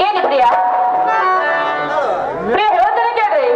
ಏನು ಪ್ರಿಯಾ ಪ್ರಿಯ ಹೇಳ್ತಾನೆ ಕೇಳ್ರಿ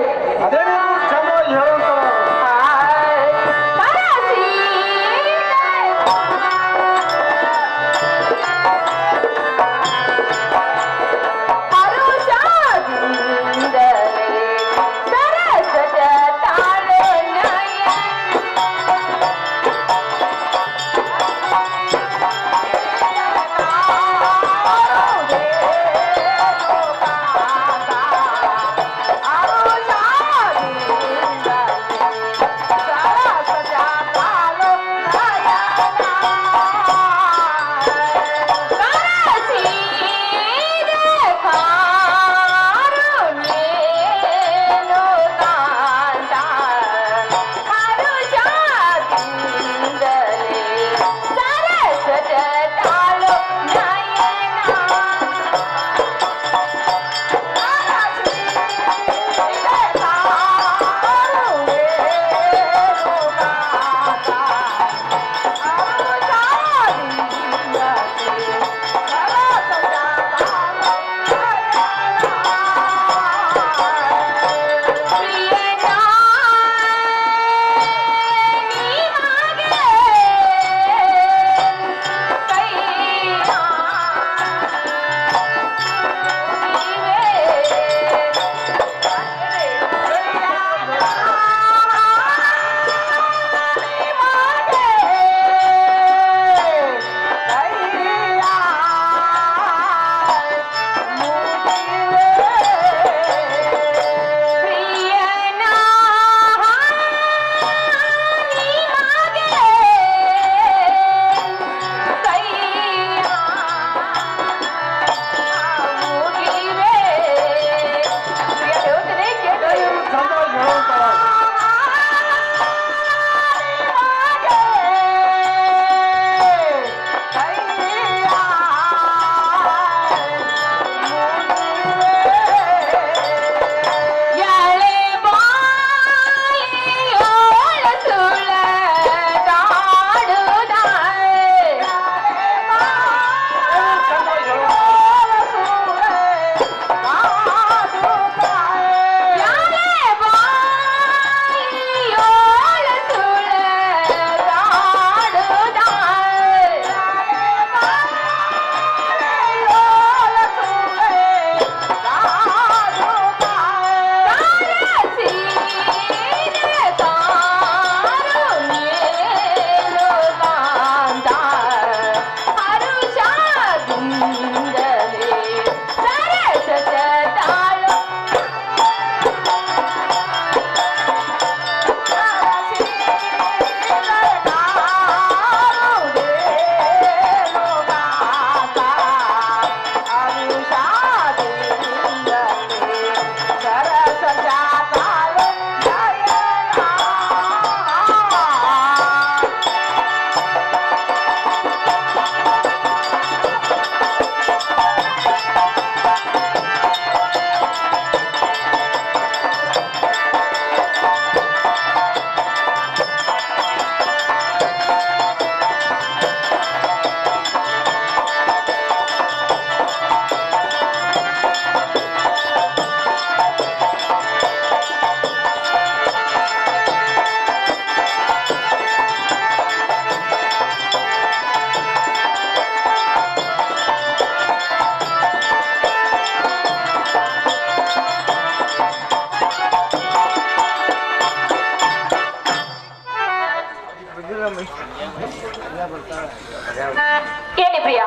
ಏನೇ ಪ್ರಿಯಾ,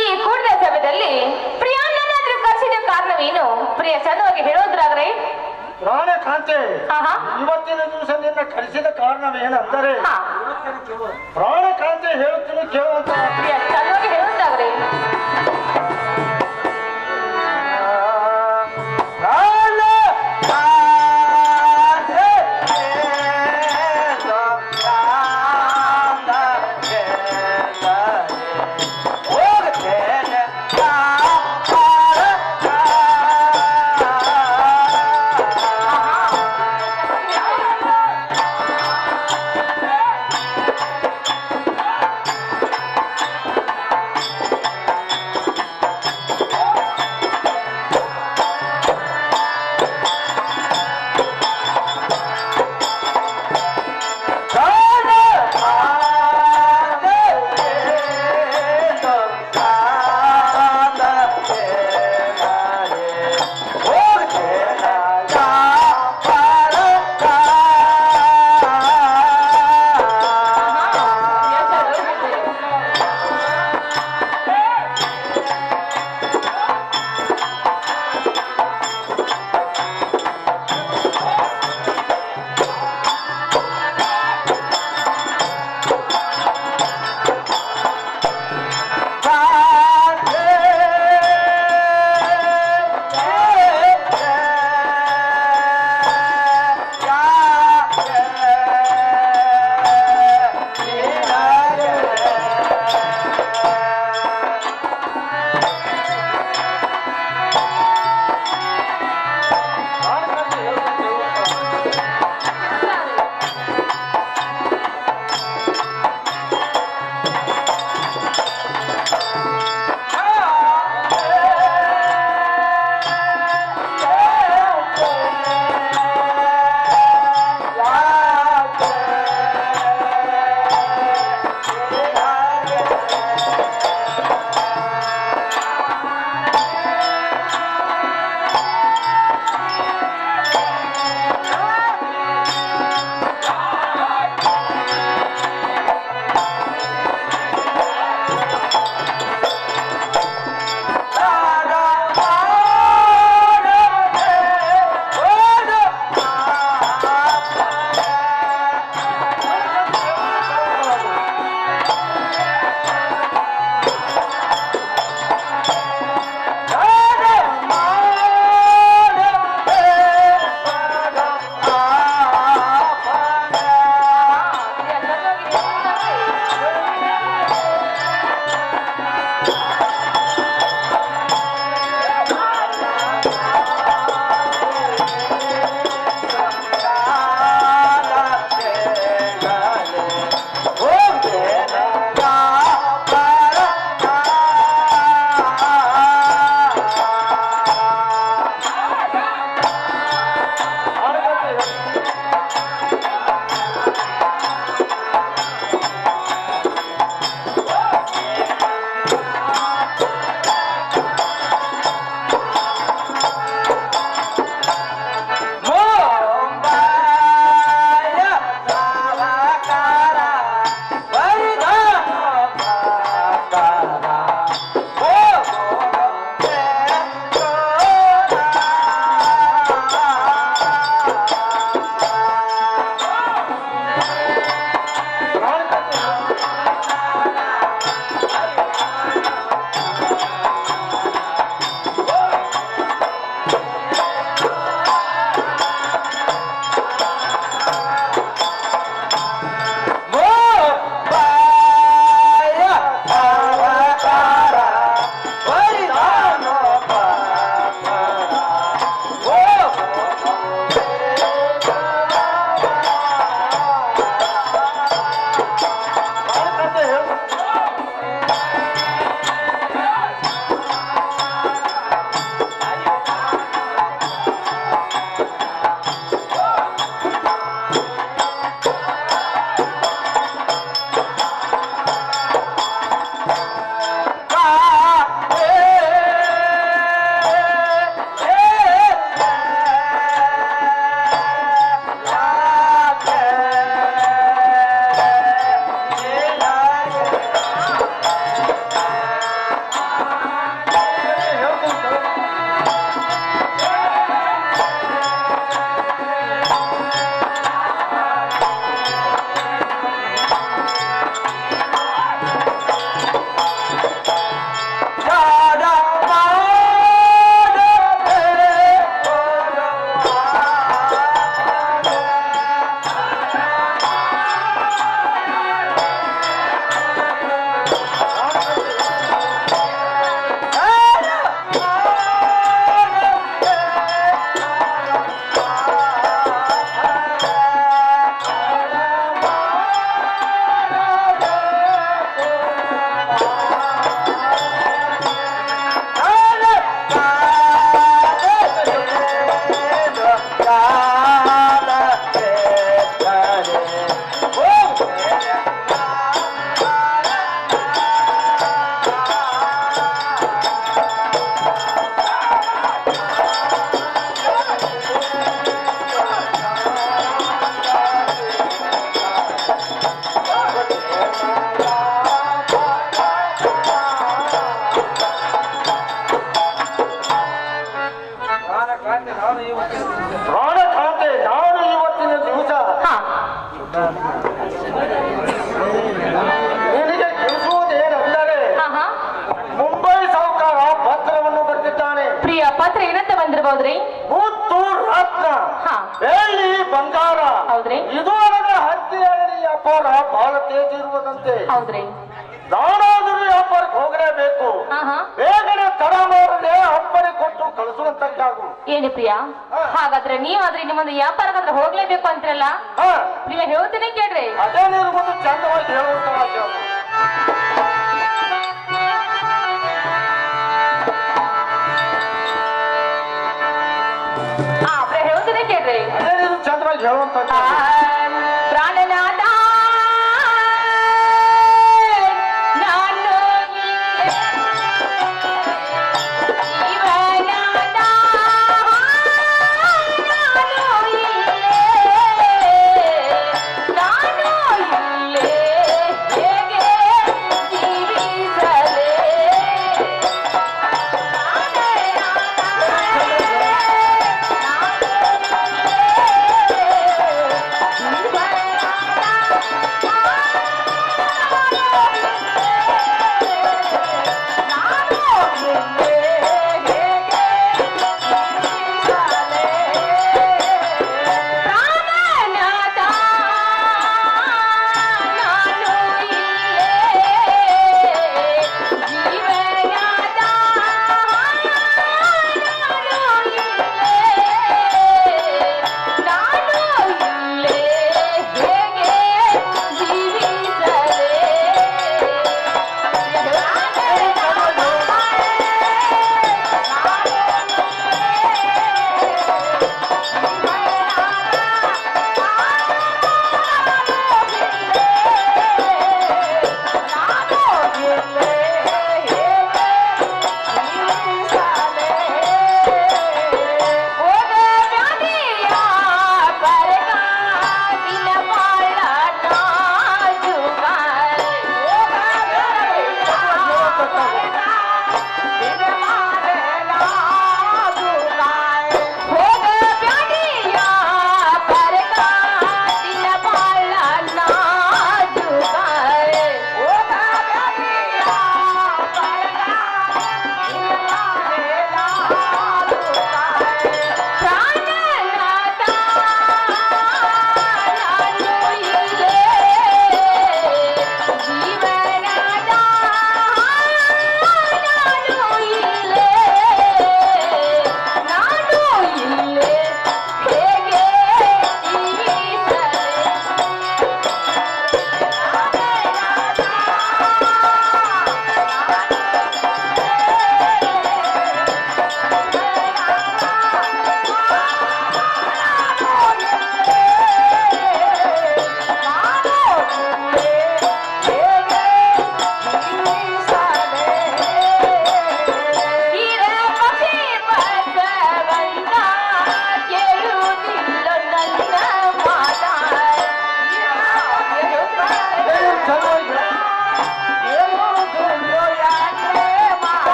ಈ ಕೂಡಿದ ಸಭೆಯಲ್ಲಿ ಪ್ರಿಯಾನ್ನಾದ್ರೂ ಕರೆಸಿದ ಕಾರಣವೇನು? ಪ್ರಿಯ ಚಂದವಾಗಿ ಹೇಳೋದ್ರಾಗ್ರೆ. ರಾಣೆ ಕಾಂತೆ, ಇವತ್ತಿನ ದಿವಸ ನಿನ್ನ ಕರೆಸಿದ ಕಾರಣವೇನೆಂದರೆ ರಾಣೆ ಕಾಂತೆ ಹೇಳುತ್ತೀನಿ ಕೇಳುವಂತ. ಪ್ರಿಯ ಚಂದವಾಗಿ ಹೇಳೋದ್ರಾಗ್ರೆ. ಪ್ರಾಣಕಾಂತೆ, ನಾನು ಇವತ್ತಿನ ದಿವಸ ನಿನಗೆ ತಿಳಿಸುವುದೇನೆಂದರೆ ಮುಂಬೈ ಸಾಹುಕಾರ ಪತ್ರವನ್ನು ಬರೆದಿದ್ದಾನೆ. ಪ್ರಿಯ ಪತ್ರ ಏನಂತ ಬಂದಿರಬಹುದ್ರಿ? ಮುತ್ತು ರತ್ನ, ಬೆಳ್ಳಿ, ಬಂಗಾರ, ಹೌದ್ರಿ. ಇದುವರೆಗೆ ಹತ್ತಿಯಲ್ಲಿ ವ್ಯಾಪಾರ ಬಹಳ ತೇಜ್ ಇರುವುದಂತೆ. ಹೌದ್ರಿ. ನಾನಾದರೂ ವ್ಯಾಪಾರಕ್ಕೆ ಹೋಗಲೇಬೇಕು. ಬೇಗನೆ ತಡ ಮಾಡದೆ ಅಪ್ಪಣೆ ಕೊಟ್ಟು ಕಳಿಸುವಂತಕ್ಕಾಗು. ಏನಿ ಪ್ರಿಯ, ಹಾಗಾದ್ರೆ ನೀವಾದ್ರೆ ನಿಮ್ಮೊಂದು ವ್ಯಾಪಾರಕ್ಕಾದ್ರೆ ಹೋಗ್ಲೇಬೇಕು ಅಂತಿರಲ್ಲ. ಪ್ರಿಯ ಹೇಳ್ತೀನಿ ಕೇಳ್ರಿ. ಅದೇ ನೀನು ಒಂದು ಚಂದವಾಗಿ ಹೇಳುವಂತ ಪ್ರಿಯ ಹೇಳ್ತೀನಿ ಕೇಳ್ರಿ. ಅದೇ ನೀನು ಚಂದವಾಗಿ ಹೇಳುವಂತ ಪ್ರಾಣನಾಥ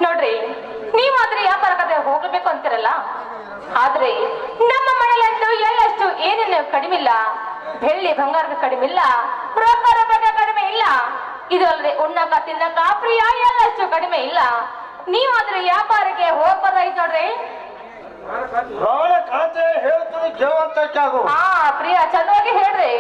ನೋಡ್ರಿ, ನೀವಾದ್ರೆ ವ್ಯಾಪಾರಕ್ಕೆ ಹೋಗ್ಬೇಕು ಅಂತಿರಲ್ಲ, ಆದ್ರೆ ನಮ್ಮ ಮನೆಯಲ್ಲಂತೂ ಎಲ್ಲಷ್ಟು ಏನೇನು ಕಡಿಮೆ ಇಲ್ಲ. ಬೆಳ್ಳಿ ಬಂಗಾರದ ಕಡಿಮೆ ಇಲ್ಲ, ರೊಕ್ಕದ ಬಗ್ಗೆ ಕಡಿಮೆ ಇಲ್ಲ. ಇದು ಅಲ್ಲದೆ ಉಣ್ಣಕ ತಿನ್ನಕ ಪ್ರಿಯ ಎಲ್ಲಷ್ಟು ಕಡಿಮೆ ಇಲ್ಲ. ನೀವಾದ್ರೆ ವ್ಯಾಪಾರಕ್ಕೆ ಹೋಗ್ಬೋದಾಯ್ತು ನೋಡ್ರಿ. ಹೇಳ್ತೀನಿ ಕೇಳುವಂತ ಹಾ ಪ್ರಿಯ, ಚಂದವಾಗಿ ಹೇಳ್ರಿ.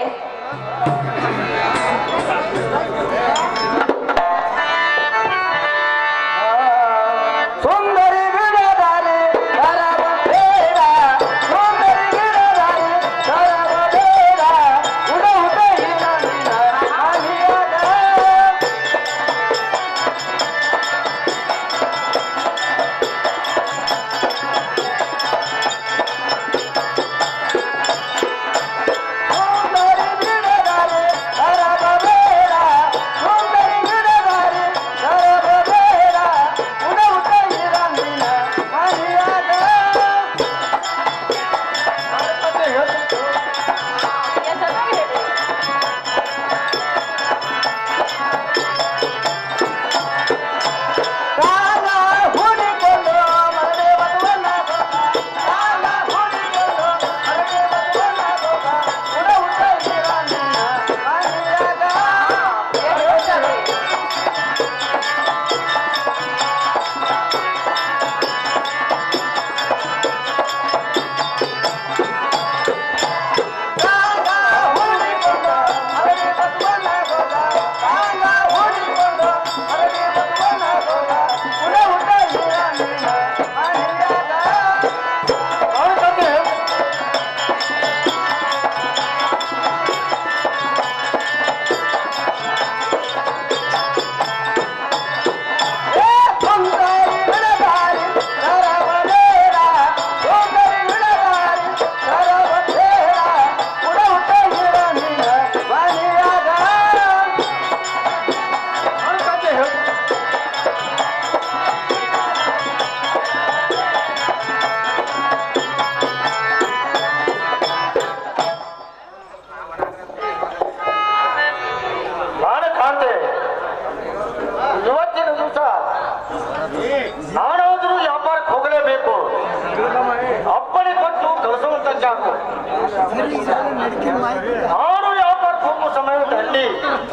ನಾನು ವ್ಯಾಪಾರಕ್ಕೆ ಹೋಗುವ ಸಮಯದಲ್ಲಿ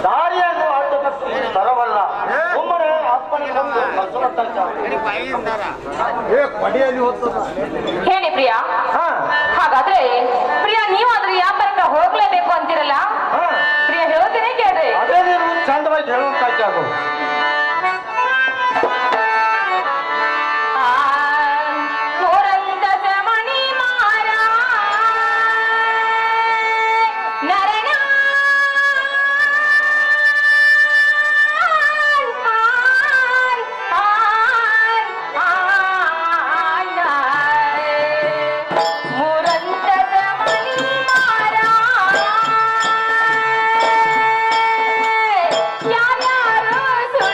ದಾರಿಯನ್ನು ಅಡ್ಡ ತರವಲ್ಲ. ಒಮ್ಮನೆ ಅಪ್ಪನಿಗೆ ಹೇಳಿ ಪ್ರಿಯಾ. ಹಾಗಾದ್ರೆ ಪ್ರಿಯಾ, ನೀವಾದ್ರೆ ವ್ಯಾಪಾರಕ್ಕೆ ಹೋಗ್ಲೇಬೇಕು ಅಂತಿರಲ್ಲ, ಪ್ರಿಯಾ ಹೇಳ್ತೀನಿ ಕೇಳ್ರಿ. ಅದೇ ನೀವು ಚಂದವಾಗಿ ಹೇಳುವಂತ ಯಾರ್ಯಾರು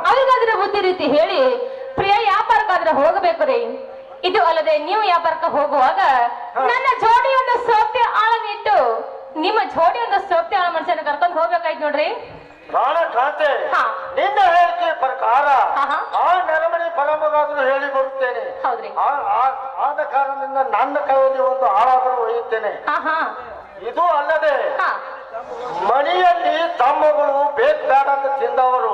ಅವ್ರಿಗಾದ್ರೆ ಬುದ್ಧಿ ರೀತಿ ಹೇಳಿ ಪ್ರಿಯ ವ್ಯಾಪಾರಕ್ಕಾದ್ರೆ ಹೋಗಬೇಕು ರೀ. ಇದು ಅಲ್ಲದೆ ನೀವು ವ್ಯಾಪಾರಕ್ಕೆ ಹೋಗುವಾಗ ನನ್ನ ಜೋಡಿ ಒಂದು ಸೋಪ್ತಿ ಆಳನಿಟ್ಟು ನಿಮ್ಮ ಜೋಡಿ ಒಂದು ಸೋಪ್ತಿ ಆಳ ಮನುಷ್ಯನ ಕರ್ಕೊಂಡು ಹೋಗ್ಬೇಕಾಯ್ತು ನೋಡ್ರಿ. ಪ್ರಾಣ ಕಾಂತೆ ನಿನ್ನ ಹೇಳಿಕೆ ಪ್ರಕಾರ ಆ ನೆರಮಣಿ ಪರಮಗಾದ್ರೂ ಹೇಳಿ ಬರುತ್ತೇನೆ. ಹೌದ್ರಿ. ಆದ ಕಾರಣದಿಂದ ನನ್ನ ಕೈಯಲ್ಲಿ ಒಂದು ಹಾಳಾದರೂ ಒಯ್ಯುತ್ತೇನೆ. ಇದು ಅಲ್ಲದೆ ಮನೆಯಲ್ಲಿ ತಮ್ಮಗಳು ಬೇಡ ಅಂತ ತಿಂದವರು,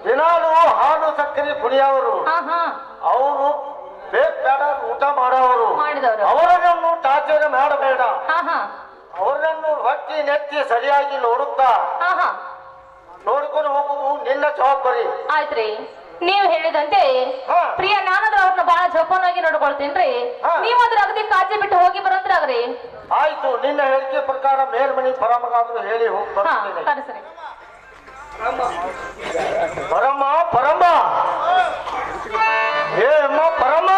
ದಿನಾಲು ಹಾಲು ಸಕ್ಕರೆ ಕುಡಿಯವರು, ಅವರು ಬೇಡ ಊಟ ಮಾಡೋರು, ಅವರನ್ನು ಟಾರ್ಚರ್ ಮಾಡಬೇಡ. ಅವರನ್ನು ಹೊತ್ತಿ ನೆತ್ತಿ ಸರಿಯಾಗಿ ನೋಡುತ್ತಾ ನೋಡ್ಕೊಂಡು ಹೋಗುದು ನಿನ್ನ ಜವಾಬ್ದಾರಿ. ಆಯ್ತ್ರಿ, ನೀವು ಹೇಳಿದಂತೆ ಪ್ರಿಯ ನಾನಾದ್ರೂ ಅವ್ರನ್ನ ಬಹಳ ಜೋಪಾನಾಗಿ ನೋಡ್ಕೊಳ್ತೇನ್ರಿ. ನೀವಾದ್ರೂ ಅಗದಿ ಕಾಳಜಿ ಬಿಟ್ಟು ಹೋಗಿ ಬರಂತ್ರಾಗ್ರಿ. ಆಯ್ತು, ನಿನ್ನ ಹೇಳಿಕೆ ಪ್ರಕಾರ ಮೇಲ್ಮನಿ ಪರಮಗಾದ್ರೂ ಹೇಳಿ ಹೋಗಿ ಬರ್ತೇನೆ. ಪರಮ ಪರಮ ಏ ಅಮ್ಮ ಪರಮ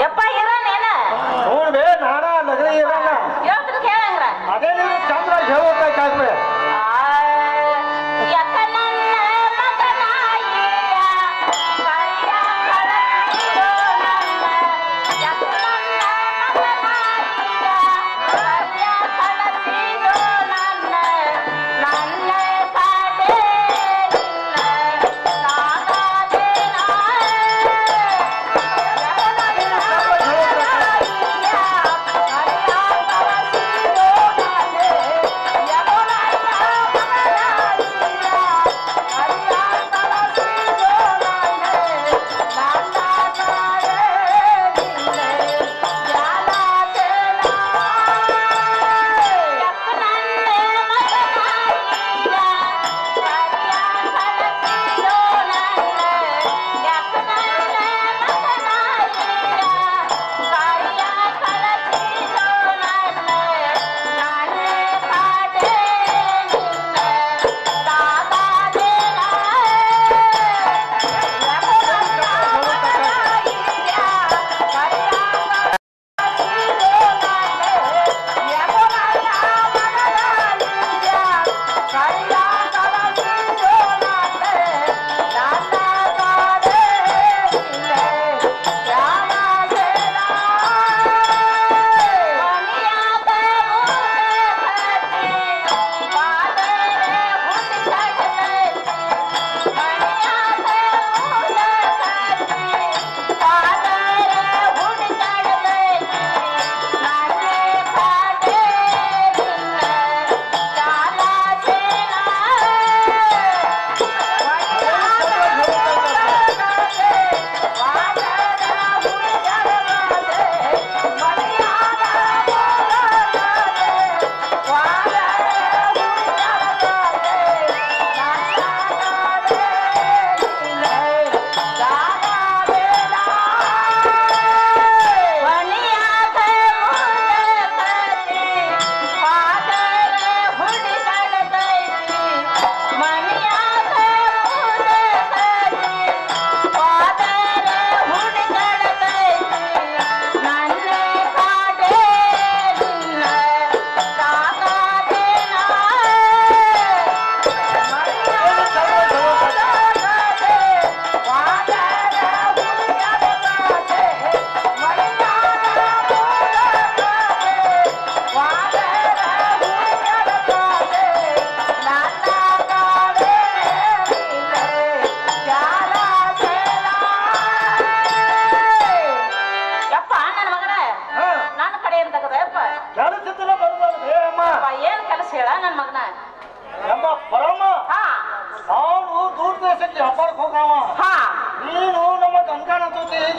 ಯಪ್ಪ ಇರೋನೇನ ನೋಡ್ಬೇ ನಾನಾ ನಗರಿ ಇರಲ್ಲ ಕೇಳಂಗ್ರ ಅದೇ ನೀವು ಚಂದ್ರ ಹೇಳ್ಬೇಕಾಗ್ತದೆ.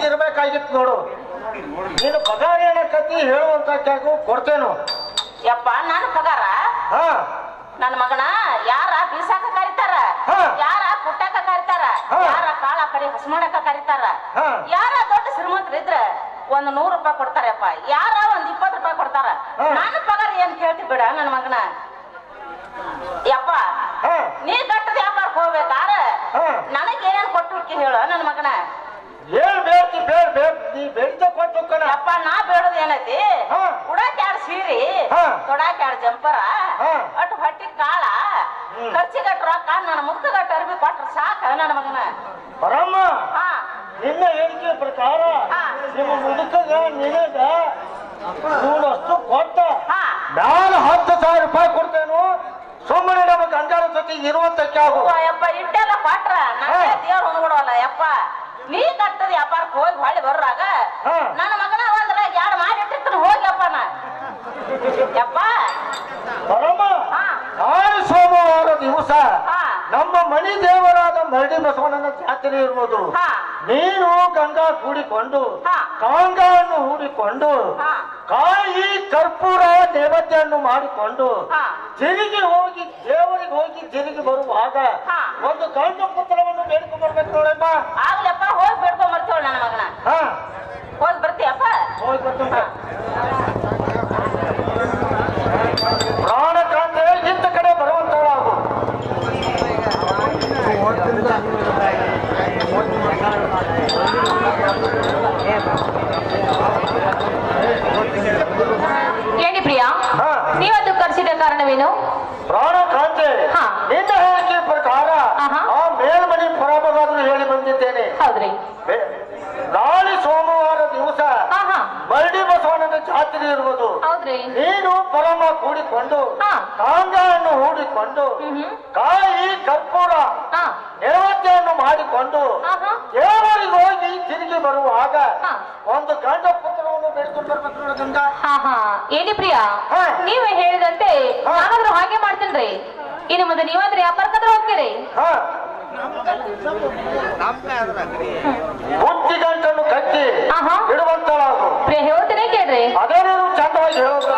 ಇರ್ಬೇಕಾಗಿತ್ತು ನೋಡು. ನೀನು ಪಗಾರ ಏನಕ್ಕತಿ ಹೇಳುವಂತ ಕ್ಯಾಗು ಕೊಡ್ತೇನು. ಯಪ್ಪ ನಾನು ಪಗಾರ ನನ್ನ ಮಗನ ಯಾರ ಬೀಸಾಕ ಕರಿತಾರ, ಯಾರ ಕುಟ್ಟಕ ಕರಿತಾರ, ಯಾರ ಕಾಳ ಕಡೆ ಹಸ್ ಮಾಡಕ ಕರಿತಾರ, ಯಾರ ದೊಡ್ಡ ಶ್ರೀಮಂತರು ಇದ್ರ ಒಂದು 100 ರೂಪಾಯಿ ಕೊಡ್ತಾರಪ್ಪ, ಯಾರ ಒಂದ್ 20 ರೂಪಾಯಿ ಕೊಡ್ತಾರ. ನಾನು ಪಗಾರ ಏನ್ ಕೇಳ್ತಿ ಬಿಡ ನನ್ನ ಮಗನ. ಯಪ್ಪ ನೀ ಕಟ್ಟದ ವ್ಯಾಪಾರಕ್ಕೆ ಹೋಗ್ಬೇಕಾರ ನನಗೆ ಏನೇನ್ ಕೊಟ್ಟು ಹೇಳು ನನ್ನ ಮಗನ. ಏನ್ ಬೇಡ್ತಿ ಬೇಡ ನೀ ಬೇಡಿದ ಕೊಟ್ಟು ಯಪ್ಪ ನಾ ಬೇಡೋದು ಏನೈತಿ ತೊಡಾಕ 2 ಜಂಪರ ಅಟ್ ಹೊಟ್ಟಿ ಕಾಳ ಖರ್ಚಿಗಟ್ಟ ರೊಕ್ಕ ನನ್ನ ಮುಖಗಟ್ಟ ಅರ್ಬಿ ಕೊಟ್ರ ಸಾಕ ನನ್ನ ಮಗನ ಬರಮ್ಮ ನಿನ್ನ ಹೇಳಿಕೆ ಪ್ರಕಾರ ನಿಮ್ಮ ಮುದುಕಗ ನಿನಗ ಇವನಷ್ಟು ಕೊಟ್ಟ ನಾನು 10,000 ರೂಪಾಯಿ ಕೊಡ್ತೇನು ಸುಮ್ಮನೆ ನಮ್ಮ ಗಂಗಾಳ ಜೊತೆ ಇರುವಂತಕ್ಕೆ ಆಗು ಯಪ್ಪ ಇಟ್ಟೆಲ್ಲ ಕೊಟ್ರ ನನ್ನ ದೇವ್ರು ಹೊಂದ್ಬಿಡವಲ್ಲ ಯಪ್ಪ ನೀ ಕಟ್ಟದ ವ್ಯಾಪಾರಕ್ಕೆ ಹೋಗಿ ಹೊಳ್ಳಿ ಬರ್ರಾಗ ನನ್ನ ಮಗನ ಒಂದ್ರ 2 ಮಾಡಿ ಇಟ್ಟಿರ್ತಾನೆ ಹೋಗ್ಯಪ್ಪ ನಾ ಯಪ್ಪ ಬರಮ್ಮ ನಾಳೆ ಸೋಮವಾರ ದಿವಸ ನಮ್ಮ ಮಣಿ ದೇವರಾದ ಮರಡಿ ಬಸವಣ್ಣನ ಜಾತ್ರೆ ಇರುವುದು ನೀನು ಗಂಗಾ ಕೂಡಿಕೊಂಡು ಕಾಂಗವನ್ನು ಹೂಡಿಕೊಂಡು ಕಾಯಿ ಕರ್ಪೂರ ನೈವೇದ್ಯವನ್ನು ಮಾಡಿಕೊಂಡು ತಿರುಗಿ ಹೋಗಿ ದೇವರಿಗೆ ಹೋಗಿ ತಿರುಗಿ ಬರುವಾಗ ಒಂದು ಗಂಡು ಪುತ್ರವನ್ನು ಬೇಡ್ಕೊಂಡ್ ಬರ್ಬೇಕು ನೋಡಮ್ಮ ಆಗ್ಲಪ್ಪ ಹೋಗಿ ಬೇಡ್ಕೊಂಡ್ ಬರ್ತೇವ ನನ್ನ ಮಗನ ಹೋಗಿ ಬರ್ತೀಯಪ್ಪ ಹೋಗಿ ಬರ್ತೀನಿ ಪ್ರಾಣಕಾಂತೆ ಇಂಥ ಕಡೆ ಬರುವಂತವಳಾಗು ಏನಿ ಪ್ರಿಯಾ ನೀವದು ಕರೆಸಿದ ಕಾರಣವೇನು ಪ್ರಾಣಕಾಂತೆ ನಿನ್ನ ಹೇಳಿಕೆ ಪ್ರಕಾರ ಆ ಮೇಲ್ಮನೆ ಪರಮಗಾದ್ರು ಹೇಳಿ ಬಂದಿದ್ದೇನೆ ಹೌದ್ರಿ ನಾಳೆ ಸೋಮವಾರ ದಿವಸ ಮರಡಿ ಬಸವಣ್ಣನ ಜಾತ್ರೆ ಇರುವುದು ಹೌದ್ರಿ ನೀನು ಪರಮ ಕೂಡಿಕೊಂಡು ಕಾಂಗವನ್ನು ಹೂಡಿಕೊಂಡು ಕಾಯಿ ಕರ್ಪೂರ ನೈವೇದ್ಯವನ್ನು ಮಾಡಿಕೊಂಡು ದೇವರಿಗೆ ಹೋಗಿ ತಿರುಗಿ ಬರುವಾಗ ಒಂದು ಗಂಡ ಪುತ್ರವನ್ನು ಬೇಡ್ಕೊಂಡು ಬರ್ಬೇಕು ನೋಡೋದ್ರಿಂದ ಏನಿ ಪ್ರಿಯಾ ನೀವೇ ಹೇಳಿದಂತೆ ನಾನಾದ್ರೂ ಹಾಗೆ ಮಾಡ್ತೇನ್ರಿ ಇನ್ನು ಮುಂದೆ ನೀವಾದ್ರೆ ವ್ಯಾಪಾರಕ್ಕಾದ್ರೂ ಹೋಗ್ತೀರಿ ಬುದ್ಧಿ ಗಂಟನ್ನು ಕಟ್ಟಿ ಬಿಡುವಂತಳಾಗು ಹೇಳ್ತೇನೆ ಕೇಳ್ರಿ ಅದೇನೇನು ಚಂದವಾಗಿ ಹೇಳೋದು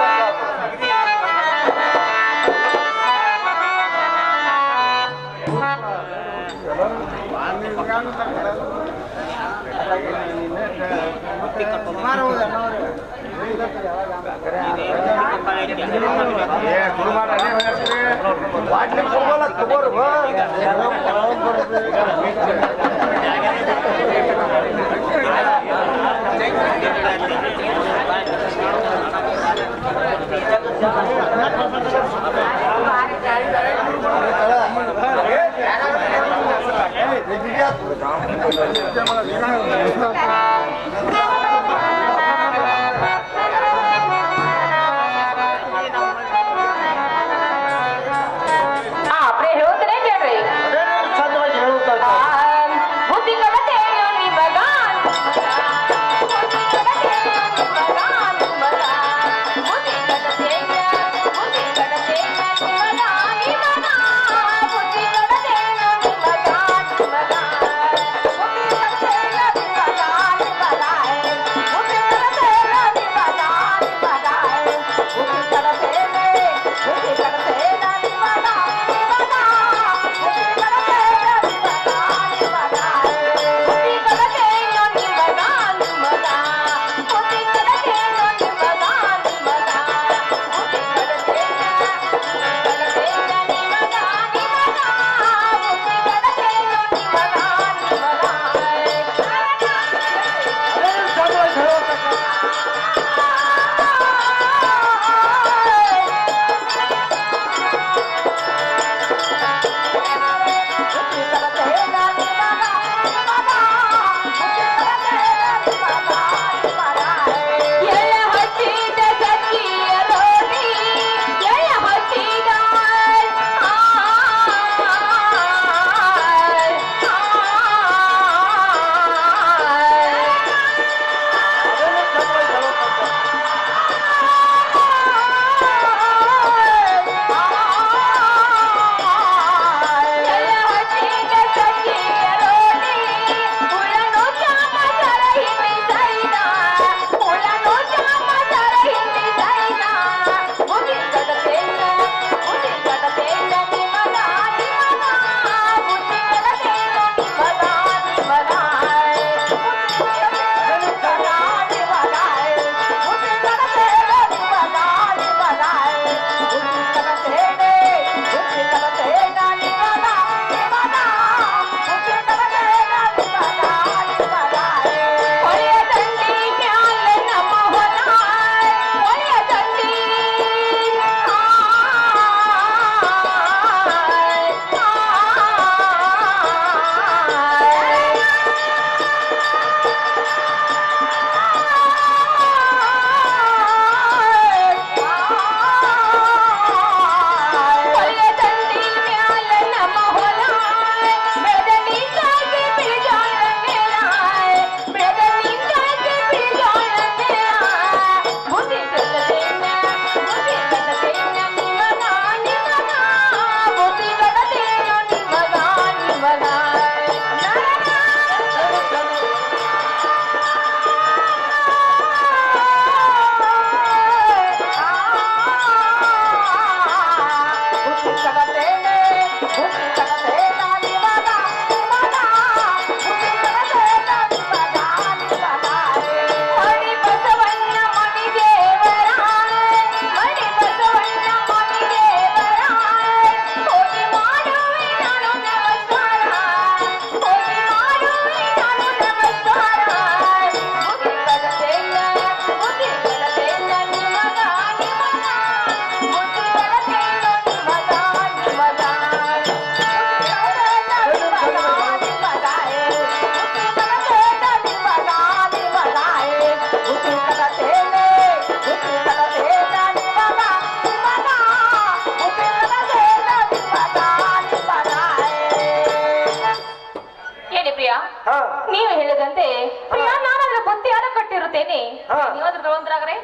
ನೀವಾದ್ರೂ ತಗೊಂಡ್ರಾಗ್ರಿ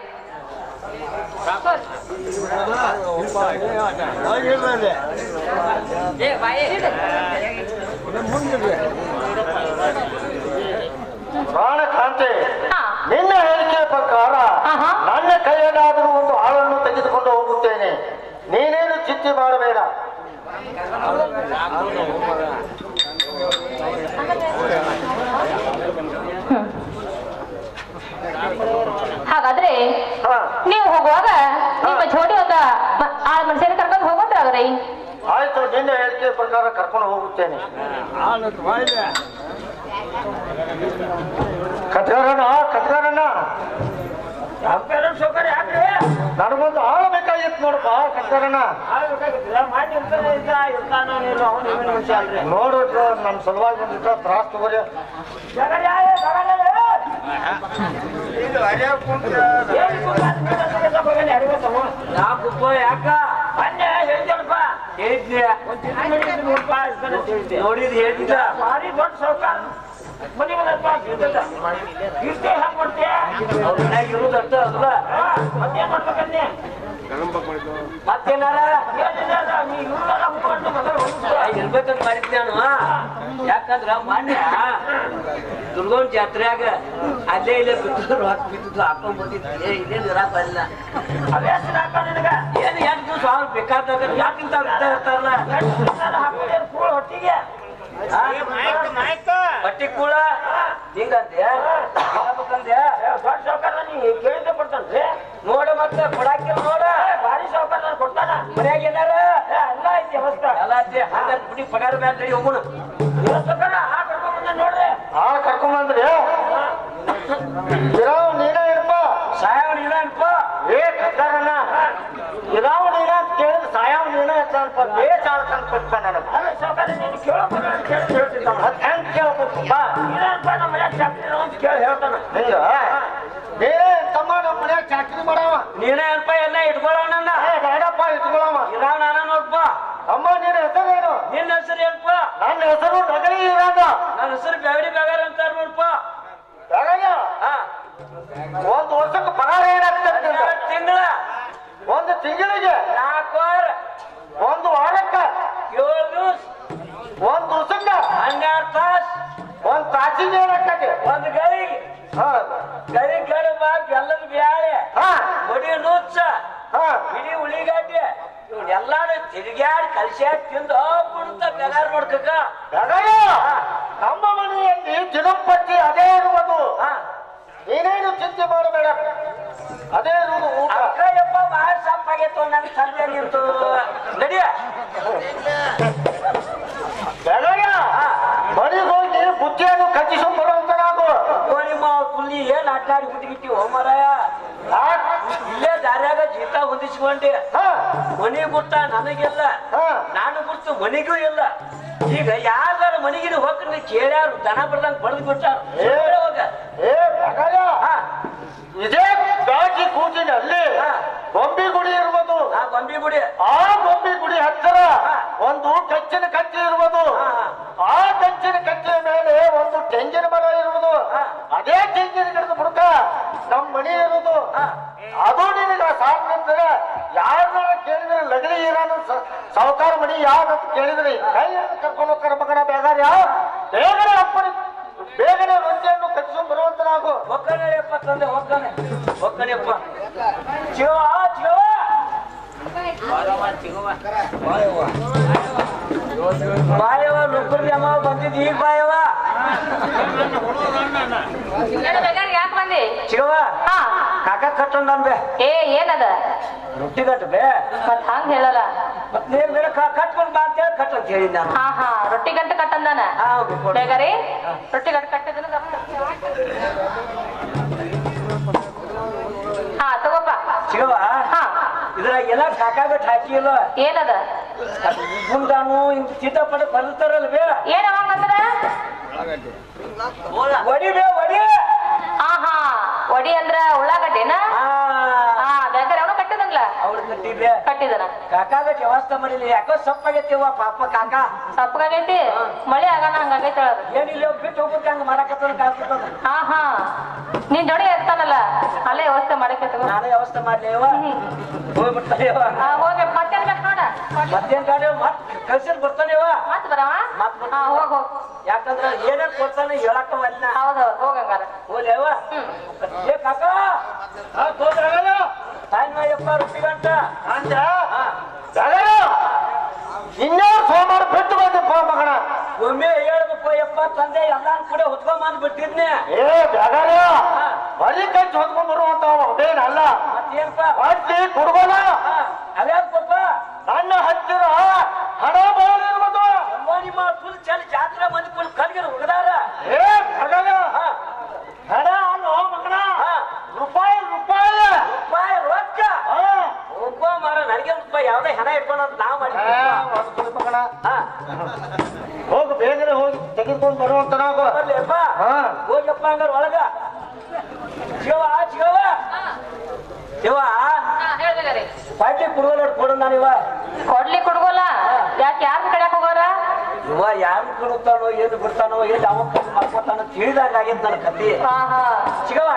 ಪ್ರಾಣಕಾಂತೆ, ನಿನ್ನ ಹೇಳಿಕೆಯ ಪ್ರಕಾರ ನನ್ನ ಕೈಯಲ್ಲಾದರೂ ಒಂದು ಆಳನ್ನು ತೆಗೆದುಕೊಂಡು ಹೋಗುತ್ತೇನೆ. ನೀನೇನು ಚಿಂತೆ ಮಾಡಬೇಡ. ಹಾಗಾದ್ರೆ ನೀವು ಹೋಗುವಾಗ ನಿಮ್ಮ ಜೋಡಿ ಒಂದು ಆಳ ಮನುಷ್ಯನ ಕರ್ಕೊಂಡು ಹೋಗೋದ್ರಾಗ್ರಿ. ಆಯ್ತು, ನಿನ್ನ ಹೇಳಿಕೆಯ ಪ್ರಕಾರ ಕರ್ಕೊಂಡು ಹೋಗುತ್ತೇನೆ. ಕಟ್ಗಾರಣ್ಣ ನನಗೊಂದು ಆಳ ಬೇಕಾಗಿತ್ತು ನೋಡಪ್ಪ. ಕಟ್ಗಾರಣ್ಣ ನೋಡ್ರಿ, ನಮ್ ಸಲುವಾಗಿ ಬಂದಿದ್ದ ತ್ರಾಸ್ ತಗೋರಿ. ನೋಡಿದ್ ಹೇಳ್ತಿದ್ದ ಭಾರಿ ದೊಡ್ಡ ಸೌಕಾರ ಮನಿ ಇರುದಷ್ಟ ಅಲ್ಲ ಮತ್ತೇನ್ ಮಾಡ್ಬೇಕನ್ನೇ ಮತ್ತೇನಾರ ಇರ್ಬೇಕಂತ ಮಾಡಿದ್ದೆ ನಾನು. ಯಾಕಂದ್ರ ಮಾನ್ಯ ದುರ್ಗೌನ್ ಜಾತ್ರೆಯಾಗ ಅಲ್ಲೇ ಇಲ್ಲೇ ಬಿದ್ದು ಹಾಕೊಂಡ್ ಬಂದಿದ್ದೆ. ಇಲ್ಲೇನು ಇರಾಕ ಇಲ್ಲ. ಏನು ಎಂಟು ದಿವಸ ಬೇಕಾದಾಗ ಯಾಕಿಂತ ಇರ್ತಾರಲ್ಲ ಹೊಟ್ಟಿಗೆ ಹೊಟ್ಟಿ ಕೂಳ ಹಿಂಗಂದೆ ದೊಡ್ಡ ಸೌಕರ್ಯ ನೀ ಕೇಳಿದ್ದೆ ಕೊಡ್ತಾನ್ರಿ. ನೋಡ ಮತ್ತೆ ಕೊಡಾಕಿಲ್ಲ ನೋಡ, ಭಾರಿ ಸೌಕರ್ಯ ಕೊಡ್ತಾನ. ಮನ್ಯಾಗ ಏನಾರ ಎಲ್ಲ ಐತಿ ಅವಸ್ಥೆ ಎಲ್ಲ ಐತಿ. ಹಂಗ ಬಿಡಿ ಪಗಾರ ಬ್ಯಾಡ ನಡಿ ಹೋಗುಣ. ಕರ್ಕೊಂಬಂದ ನೋಡ್ರಿ. ಕರ್ಕೊಂಬಂದ್ರಿ ಇರಾವ್ ನೀನೇ ಇರಪ್ಪ, ಸಾಯವ ನೀನ ಅನ್ಪ. ಕಟ್ಟಾರಣ್ಣ ಇರಾವ್ ನೀನ ಅಂತ ಕೇಳಿದ್ರೆ ಸಾಯವ್ ನೀನೇ ಅಂತ ಬೇಸ್ ಆಳ್ಕೊಂಡು ಕೊಟ್ಟ ನನಗೆ. ಸೌಕರ್ಯ ನೀನು ಕೇಳ್ತಿದ್ದ ಹೆಂಗ್ ಕೇಳ್ಕೊಪ್ಪ ನಮ್ಮ ಮನ್ಯಾಗ ಚಾಕ್ರಿ ಅಂತ ಕೇಳಿ ಹೇಳ್ತಾನ. ಹಿಂಗ ಬೇರೆ ತಮ್ಮ ನಮ್ಮ ಮನ್ಯಾಗ ಚಾಕ್ರಿ ಮಾಡವ ನೀನೇ ಅಲ್ಪ ಎಲ್ಲ ಇಟ್ಕೊಳ್ಳವ. ನನ್ನ ಬೇಡಪ್ಪ ಇಟ್ಕೊಳವ. ಇರಾವ್ ನಾನ ನೋಡ್ಪ. ಅಮ್ಮ ನಿನ್ನ ಹೆಸರೇನು? ನಿನ್ನ ಹೆಸರು ಏನಪ್ಪ? ನನ್ನ ಹೆಸರು ನಗರಿ ಇರಾಗ. ನನ್ನ ಹೆಸರು ಬೆಗಡಿ ಬೆಗಾರ ಅಂತಾರ ನೋಡ್ಪ. ಒಂದು ವರ್ಷಕ್ಕೆ ಪಗಾರ ಏನಾಗ್ತದೆ? ತಿಂಗಳ ಒಂದು ತಿಂಗಳಿಗೆ 4 ವಾರ, ಒಂದು ವಾರಕ್ಕ 7 ದಿವಸ, ಒಂದು ದಿವಸಕ್ಕ 12 ತಾಸು, ಒಂದು ತಾಸಿಗೆ ಏನಾಗ್ತದೆ? ಒಂದು ಗರಿಗೆ ಗರಿ ಕಡಬ ಬೆಲ್ಲದ ಬ್ಯಾಳೆ ಬಡಿ ನುಚ್ಚ ಇಡೀ ಉಳಿಗಡ್ಡೆ ಇವನ್ನೆಲ್ಲಾನು ತಿರುಗಾಡಿ ಕಲ್ಸ್ಯಾಡಿ ತಿಂದು ಬಿಡ್ತ ಬೆಗಾರ ನೋಡ್ಕಕ್ಕ. ನಮ್ಮ ಮನೆಯಲ್ಲಿ ದಿನಪಟ್ಟಿ ಅದೇ ಇರುವುದು. ನೀನೇನು ಚಿಂತೆ ಮಾಡಬೇಡ, ಅದೇ ಇರುವುದು ಊಟ. ಅಕ್ಕಯ್ಯಪ್ಪ ಬಾಳ ಸಪ್ಪಾಗೈತು ನನ್ ಸಂಜೆ ನಿಂತು ನಡಿಯ ಮನೆಗೆ ಹೋಗಿ ಬುದ್ಧಿಯನ್ನು ಕಚ್ಚಿಸ್ಕೊಂಡು ಬರುವಂತ ನಾವು ನಿಮ್ಮ ಪುಲ್ಲಿ ಏನ್ ಆಟಾಡಿ ಬಿಟ್ಟಿಗಿಟ್ಟಿ ಹೋಮರಾಯ. ಇಲ್ಲೇ ದಾರ್ಯಾಗ ಜೀತ ಹೊಂದಿಸ್ಕೊಂಡೆ. ಮನಿ ಗುಟ್ಟ ನನಗೆಲ್ಲ, ನಾನು ಗುರ್ತು ಮನಿಗೂ ಇಲ್ಲ. ಈಗ ಯಾರ ಮನಿಗಿನ ಹೋಗ್ರಿ ಕೇಳ್ಯಾರು ದನ ಬರ್ದಂಗ್ ಬಡ್ದು ಬಿಟ್ಟಾರ. ಹೋಗ ಇದೇ ಬೆಳಕಿ ಕೂತಿನಲ್ಲಿ ಗೊಂಬಿ ಗುಡಿ ಇರುವುದು. ಗೊಂಬಿ ಗುಡಿ, ಆ ಗೊಂಬಿ ಗುಡಿ ಹತ್ತಿರ ಒಂದು ಕಚ್ಚಿನ ಕಚ್ಚೆ ಇರುವುದು. ಆ ಕಚ್ಚಿನ ಕಚ್ಚೆಯ ಮೇಲೆ ಒಂದು ತೆಂಗಿನ ಮರ ಇರುವುದು. ಅದೇ ತೆಂಗಿನ ಗಿಡದ ಬುಡಕ ನಮ್ಮ ಮನೆ ಇರುವುದು. ಅದು ನಿನಗೆ ಸಾಕಿದ್ರೆ ಯಾರನ್ನ ಕೇಳಿದ್ರೆ ಲಗಡಿ ಇರಾನ ಸಾವುಕಾರ ಮಣಿ ಯಾವ್ದಂತ ಕೇಳಿದ್ರಿ ಕೈ ಕರ್ಕೊಂಡು ಹೋಗ್ತಾರ ಮಗನ ಬೇಗಾರ ಬೇಗನೆ ಅಪ್ಪನಿ ಬೇಗನೆ ರೊಟ್ಟಿಯನ್ನು ಕಚ್ಚಿಸ್ಕೊಂಡು ಬರುವಂತ ನಾವು ಒಕ್ಕನೆಯಪ್ಪ ತಂದೆ ಒಕ್ಕನೆಯಪ್ಪ ಶಿವ ಶಿವ ಬಾಯವ ನುಗ್ಗುರ್ದಿ ಅಮ್ಮ ಬಂದಿದ್ ಈಗ ಬಾಯವ ಯಾಕೆ ಬಂದಿ ಶಿವ ಕಾಕ ಕಟ್ಟೊಂದ್ ಅನ್ಬೆ. ಏನದ ರೊಟ್ಟಿ ಕಟ್ಟು ಬೇ. ಮತ್ ಹಂಗ ಹೇಳಲ್ಲ. ಮತ್ ನೀರ್ ಬೇರೆ ಕಟ್ಕೊಂಡ್ ಬಾ ಅಂತ ಹೇಳಿ ಕಟ್ ಅಂತ ಹೇಳಿ ನಾನು. ರೊಟ್ಟಿ ಗಂಟೆ ಕಟ್ಟಂದಾನ ಬೇಗಾರಿ ರೊಟ್ಟಿ ಗಂಟೆ ಕಟ್ಟಿದ ತಗೋಪ್ಪ ಶಿವ. ಇದ್ರಾಗ ಎಲ್ಲ ಕಾಕಾಗಟ್ ಹಾಕಿಲ್ಲ. ಏನದ ಗುಂಡಾನು ಹಿಂಗ್ ಚಿತ್ತಪಡ ಬರ್ತಾರಲ್ಲ ಬೇ. ಏನ ಹಂಗಂದ್ರ ಒಡಿ ಬೇ ಒಡಿ. ಒಡಿ ಅಂದ್ರ ಉಳ್ಳಾಗಡ್ಡಿನ ಬೇಗಾರಿ ಅವನು ಕಟ್ಟಿದನ್ಲ. ಅವ್ರು ಕಟ್ಟಿದ್ದೆ ಕಟ್ಟಿದನ ಕಾಕಾಗಟ್ ವ್ಯವಸ್ಥೆ ಮಾಡಿಲ್ಲ. ಯಾಕೋ ಸಪ್ಪಾಗೈತಿವ ಪಾಪ ಕಾಕ. ಸಪ್ಪಗಾಗೈತಿ ಮಳೆ ಆಗೋಣ ಹಂಗಾಗೈತಿ. ಏನಿಲ್ಲ ಬಿಟ್ಟು ಹೋಗ್ಬಿಟ್ಟು ಹಂಗ ಮಾಡಕತ್ತ ಕಾಣಿಸ್ತದ. ನೀನ್ ಜೋಡಿ ಇರ್ತಾನಲ್ಲ ಅಲ್ಲೇ ವ್ಯವಸ್ಥೆ ಮಾಡಕ್ಕೆ ತಗೋ. ನಾನೇ ವ್ಯವಸ್ಥೆ ಮಾಡ್ಲಿ ಅವ ಹೋಗ್ಬಿಡ್ತಾನೆ ಅವ ಹೋಗಿ ಮತ್ತೇನ್ ಬೇಕು ನೋಡ ಮತ್ತೇನ್ ಗಾಡಿ ಮತ್ ಕಳ್ಸಿರ್ ಬರ್ತಾನೆ ಅವ ಮತ್ ಬರವ ಹೋಗ್ ಹೋಗ್ ಯಾಕಂದ್ರ ಏನೇನ್ ಕೊಡ್ತಾನೆ ಹೇಳಕ್ಕ ಬಂದ ಹೌದೌದು ಹೋಗಂಗಾರ ಹೋಗ್ಲಿ ಅವ ಏ ಕಾಕ ತಾಯ್ಯಪ್ಪ ರೊಟ್ಟಿ ಗಂಟ ಅಂದ್ರ ಇನ್ನೇ ಸೋಮವಾರ ಬಿಟ್ಟು ಬಂದಪ್ಪ ಮಗಣ ಒಮ್ಮೆ ಹೇಳ್ಬೇಕು ಯಪ್ಪ ತಂದೆ ಎಲ್ಲಾನ್ ಕೂಡ ಹೊತ್ಕೊಂಡ್ ಬಿಟ್ಟಿದ್ನೆ ಏ ಬ್ಯಾಗಾರ ಬರೀ ಕಟ್ಟಿ ಹೊತ್ಕೊಂಡ್ ಬರುವಂತ ಅದೇನಲ್ಲ ಮತ್ತೇನಪ್ಪ ಹೊಟ್ಟಿ ಕುಡ್ಗೋಲ ಅವ್ಯಾಕಪ್ಪ ನನ್ನ ಹತ್ತಿರ ಹಣ ಬಾಳಿರ್ಬೋದು ನಿಮ್ಮ ಫುಲ್ ಚಲ್ ಜಾತ್ರೆ ಮಂದಿ ಫುಲ್ ಕಲ್ಗಿರ ಹುಡುಗಾರ ಏ ಬ್ಯಾಗಾರ ಹಣ ಅಲ್ಲೋ ಮಗಣ ರೂಪಾಯಿ ರೂಪಾಯಿ ರೂಪಾಯಿ ರೊಕ್ಕ ಒಬ್ಬ ಮಾರ ನನಗೆ ರೂಪಾಯಿ ಯಾವ್ದೇ ಹಣ ಇಟ್ಕೊಂಡು ನಾವ್ ಮಾಡಿ ಮಗಣ ಹೋಗು ಬೇಗನೆ ಹೋಗಿ ತೆಗೆದುಕೊಂಡು ಬರುವಂತ ನಾವು ಬರ್ಲಿಪ್ಪ ಹೋಗಪ್ಪ ಹಂಗಾರ ಒಳಗ ಶಿವ ಶಿವ ಶಿವ ಹೇಳ್ಬೇಕಾರೆ ಪಾಟ್ಲಿ ಕುಡ್ಗೋಲ್ ಕೊಡು ನಾನಿವ ಕೊಡ್ಲಿ ಕುಡ್ಗೋಲ್ಲ ಯಾಕೆ ಯಾರ ಕಡೆಕ್ ಹೋಗೋರ ಇವ ಯಾರು ಕುಡುತ್ತಾನೋ ಏನು ಬಿಡ್ತಾನೋ ಏನು ಯಾವ ಮಾಡ್ಕೊತಾನೋ ತಿಳಿದಾಗ ಆಗೈತ್ ನನ್ನ ಕತ್ತಿ ಚಿಗವ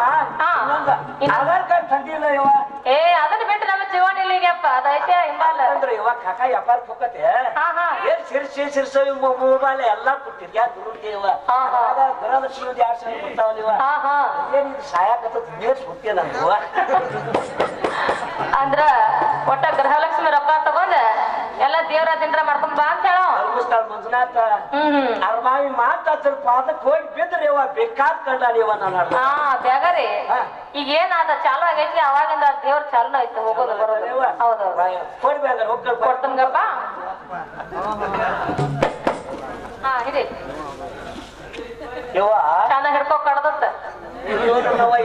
ಆಧಾರ್ ಕಾರ್ಡ್ ತಂದಿಲ್ಲ ಇವ ಏ ಅದನ್ನ ಬಿಟ್ಟು ನಮ್ಮ ಜೀವನ ಇಲ್ಲಿಗೆಪ್ಪ ಅದೈತೆ ಹಿಂಬಾಲ ಅಂದ್ರೆ ಇವ ಕಾಕ ವ್ಯಾಪಾರ ಹೋಗತ್ತೆ ಏನ್ ಸಿರ್ಸವಿ ಮೊಬೈಲ್ ಎಲ್ಲಾ ಕೊಟ್ಟಿದ್ಯಾ ದುರುಂಟಿ ಇವ ಗೃಹಲಕ್ಷ್ಮಿ 2,000 ಕೊಡ್ತಾವಲ್ಲ ಇವ ಏನ್ ಇದು ಸಾಯಕತ್ತ ಬೇಸ್ ಹುಟ್ಟಿ ನಂದು ಅಂದ್ರ ಒಟ್ಟ ಗೃಹಲಕ್ಷ್ಮಿ ರೊಕ್ಕ ತಗೊಂಡ್ ಎಲ್ಲ ದೇವ್ರ ದಿನ ಮಾಡ್ಕೊಂಡ್ ಬಾ ಅಂತ ಹೇಳೋ ಧರ್ಮಸ್ಥಳ ಮಂಜುನಾಥ ಅವ್ರ ಮಾವಿ ಮಾತಾಡ್ತಿರ್ಪ ಅದಕ್ಕೆ ಹೋಗಿ ಬಿದ್ರಿ ಇವ ಬೇಕಾದ್ ಕಂಡಾಳಿ ಇವ ನಾನು ಬ್ಯಾಗರಿ ಈಗ ಏನಾದ ಚಾಲು ಆಗೈತಿ ಅವಾಗಿಂದ ದೇವ್ರ ಚಾಲು ಐತಿ ಹೋಗೋದು ಬರೋದು ಹೌದು ಕೊಡ್ಬೇಕ ಹೋಗ್ತಾರೆ ಕೊಡ್ತನ್ಗಪ್ಪ ಹಿಡಿ ಇವ ಚೆನ್ನಾಗ್ ಹಿಡ್ಕೊ ಕಡ್ದತ್ತ